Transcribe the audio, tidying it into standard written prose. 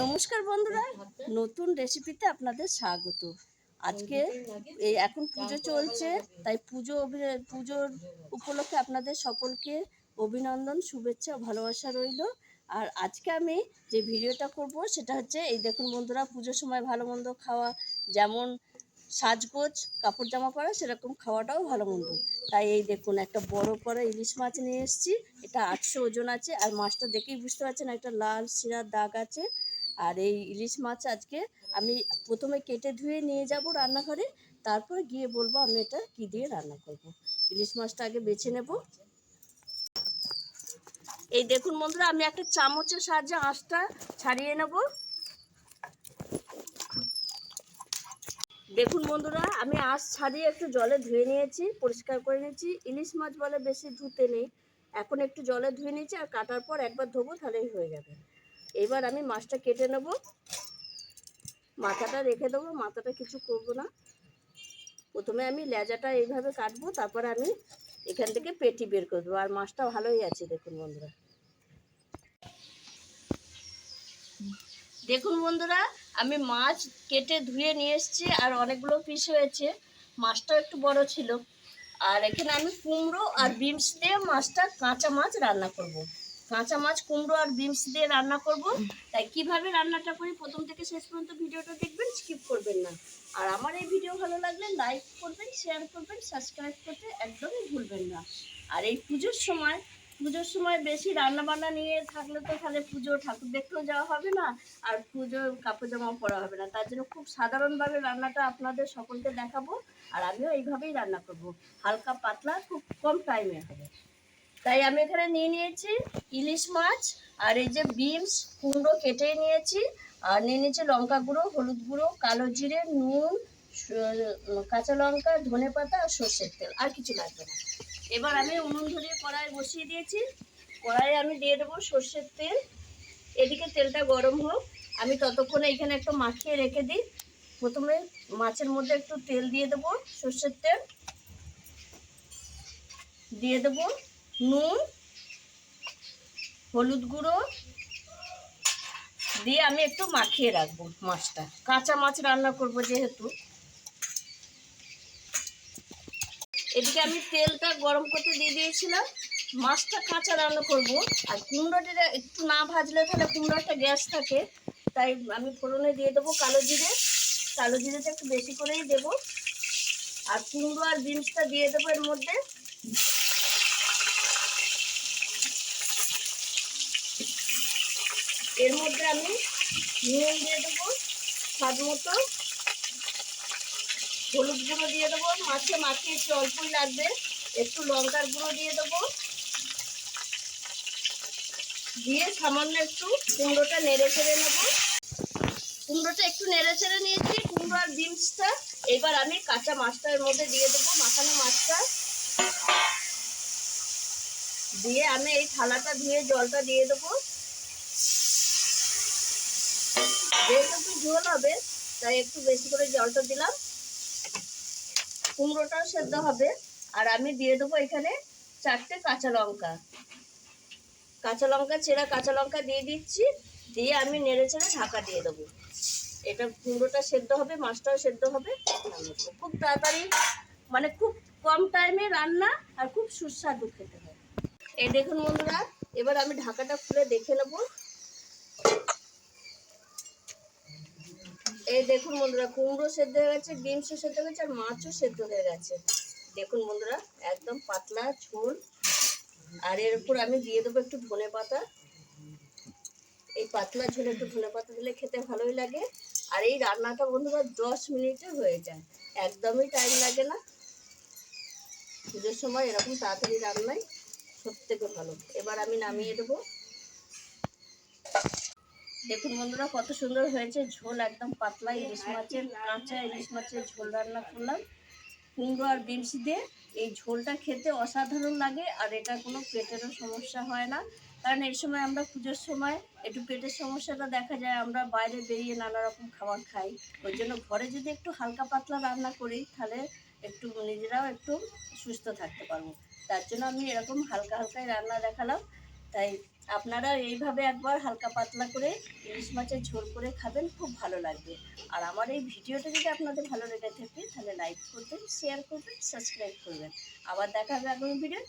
নমস্কার বন্ধুরা, নতুন রেসিপিতে আপনাদের স্বাগত। আজকে এখন পুজো চলছে, তাই পুজোর উপলক্ষে আপনাদের সকলকে অভিনন্দন, শুভেচ্ছা ও ভালোবাসা রইল। আর আজকে আমি যে ভিডিওটা করব সেটা হচ্ছে, এই দেখুন বন্ধুরা, পুজোর সময় ভালো মন্দ খাওয়া, যেমন সাজগোজ কাপড় জামা পরা, সেরকম খাওয়াটাও ভালো মন্দ। তাই এই দেখুন, একটা বড় করে ইলিশ মাছ নিয়ে এসেছি। এটা 800 ওজন আছে। আর মাছটা দেখেই বুঝতে পারছেন একটা লাল শিরার দাগ আছে। আর এই ইলিশ মাছ আজকে আমি প্রথমে কেটে ধুয়ে নিয়ে যাব রান্নাঘরে, তারপর গিয়ে বলবো আমি এটা কি দিয়ে রান্না করব। ইলিশ মাছটা আগে বেছে নেব। এই দেখুন বন্ধুরা, আমি একটা চামচের সাহায্যে আঁশটা ছাড়িয়ে নেব। দেখুন বন্ধুরা, আমি আঁশ ছাড়িয়ে একটু জলে ধুয়ে নিয়েছি, পরিষ্কার করে নিয়েছি। ইলিশ মাছ বলে বেশি ধুতে নেই, এখন একটু জলে ধুয়ে নিয়েছি। আর কাটার পর একবার ধোবো, তাহলেই হয়ে যাবে। এবার আমি মাছটা কেটে নেব। মাথাটা রেখে দেবো, মাথাটা কিছু করব না। প্রথমে আমি লেজাটা এইভাবে কাটবো, তারপরে আমি এখান থেকে পেটি বের করে দেবো। আর মাছটা ভালোই আছে দেখুন বন্ধুরা। দেখুন বন্ধুরা, আমি মাছ কেটে ধুয়ে নিয়ে এসেছি, আর অনেকগুলো পিস হয়েছে। মাছটাও একটু বড় ছিল। আর এখানে আমি কুমড়ো আর বিনস দিয়ে মাছটা, কাঁচা মাছ রান্না করব। কাঁচা মাছ, কুমড়ো আর বিনস দিয়ে রান্না করব। তাই কিভাবে রান্নাটা করি প্রথম থেকে শেষ পর্যন্ত ভিডিওটা দেখবেন, স্কিপ করবেন না। আর আমার এই ভিডিও ভালো লাগলে লাইক করবেন, শেয়ার করবেন, সাবস্ক্রাইব করতে একদমই ভুলবেন না। আর এই পুজোর সময় বেশি রান্না বান্না নিয়ে থাকলে তো তাহলে পুজো ঠাকুর দেখতেও যাওয়া হবে না, আর পুজোর কাপড় জামাও পরা হবে না। তার জন্য খুব সাধারণভাবে রান্নাটা আপনাদের সকলকে দেখাবো। আর আমিও এইভাবেই রান্না করব, হালকা পাতলা, খুব কম টাইমে হবে। তাই আমি এখানে নিয়ে নিয়েছি ইলিশ মাছ, আর এই যে বিনস, কুমড়ো কেটে নিয়েছি। আর নিয়ে নিয়েছি লঙ্কা গুঁড়ো, হলুদ গুঁড়ো, কালো জিরে, নুন, কাঁচা লঙ্কা, ধনে পাতা আর সর্ষের তেল। আর কিছু লাগবে না। এবার আমি উনুন ধরিয়ে কড়াই বসিয়ে দিয়েছি। কড়াইয়ে আমি দিয়ে দেবো সর্ষের তেল। এদিকে তেলটা গরম হোক, আমি ততক্ষণে এখানে একটু মাখিয়ে রেখে দিই। প্রথমে মাছের মধ্যে একটু তেল দিয়ে দেবো, সর্ষের তেল দিয়ে দেবো, নুন, হলুদ গুঁড়ো দিয়ে আমি একটু মাখিয়ে রাখবো মাছটা। কাঁচা মাছ রান্না করব যেহেতু। এদিকে আমি তেলটা গরম করতে দিয়ে দিয়েছিলাম। মাছটা কাঁচা রান্না করব। আর কুমড়োটা একটু না ভাজলে তাহলে কুমড়োটা গ্যাস থাকে, তাই আমি ফোড়নে দিয়ে দেবো কালো জিরে। কালো জিরেটা একটু বেশি করেই দেবো। আর কুমড়ো আর বিনসটা দিয়ে দেবো এর মধ্যে। এর মধ্যে আমি নুন দিয়ে দেবো স্বাদ মতো, হলুদ গুঁড়ো দিয়ে দেবো, মাছে মাখিয়েছি অল্পই লাগবে, একটু লঙ্কার গুঁড়ো দিয়ে দেবো, দিয়ে সামান্য একটু কুমড়োটা নেড়ে ছেড়ে নেবো। কুমড়োটা একটু নেড়ে ছেড়ে নিয়েছি, কুমড়ো আর বিনসটা। এবার আমি কাঁচা মাছটা এর মধ্যে দিয়ে দেবো, মাখানো মাছটা দিয়ে আমি এই থালাটা ধুয়ে জলটা দিয়ে দেবো। যেহেতু একটু ঝোল হবে, তাই একটু বেশি করে জলটা দিলাম। কুমড়োটাও সেদ্ধ হবে। আর আমি দিয়ে দেবো এখানে 4টে কাঁচা লঙ্কা। চেরা কাঁচা লঙ্কা দিয়ে দিচ্ছি। দিয়ে আমি নেড়ে চেড়ে ঢাকা দিয়ে দেবো। এটা কুমড়োটা সেদ্ধ হবে, মাছটাও সেদ্ধ হবে। খুব তাড়াতাড়ি, মানে খুব কম টাইমে রান্না, আর খুব সুস্বাদু খেতে হয়। এই দেখুন বন্ধুরা, এবার আমি ঢাকাটা খুলে দেখে নেব। এই দেখুন বন্ধুরা, কুমড়ো সেদ্ধ হয়ে গেছে, বিনসও সেদ্ধ হয়ে গেছে, আর মাছও সেদ্ধ হয়ে গেছে। দেখুন বন্ধুরা, একদম পাতলা ঝোল। আর এর উপর আমি দিয়ে দেবো একটু ধনে পাতা। এই পাতলা ঝোলে একটু ধনে পাতা দিলে খেতে ভালোই লাগে। আর এই রান্নাটা বন্ধুরা 10 মিনিটে হয়ে যায়, একদমই টাইম লাগে না। পুজোর সময় এরকম তাড়াতাড়ি রান্নাই সব থেকে ভালো। এবার আমি নামিয়ে দেবো। দেখুন বন্ধুরা, কত সুন্দর হয়েছে ঝোল, একদম পাতলা কাঁচা ইলিশ মাছের ঝোল রান্না করলাম কুমড়ো আর বিনস দিয়ে। এই ঝোলটা খেতে অসাধারণ লাগে, আর এটা কোনো পেটেরও সমস্যা হয় না। কারণ এই সময় আমরা পুজোর সময় একটু পেটের সমস্যাটা দেখা যায়, আমরা বাইরে বেরিয়ে নানা রকম খাবার খাই। ওই জন্য ঘরে যদি একটু হালকা পাতলা রান্না করি, তাহলে একটু নিজেরাও একটু সুস্থ থাকতে পারবো। তার জন্য আমি এরকম হালকা হালকাই রান্না দেখালাম। তাই আপনারা এইভাবে একবার হালকা পাতলা করে ইলিশ মাছের ঝোল করে খাবেন, খুব ভালো লাগবে। আর আমার এই ভিডিওটা যদি আপনাদের ভালো লেগে থাকে তাহলে লাইক করবেন, শেয়ার করবেন, সাবস্ক্রাইব করবেন। আবার দেখা হবে আগামী ভিডিও।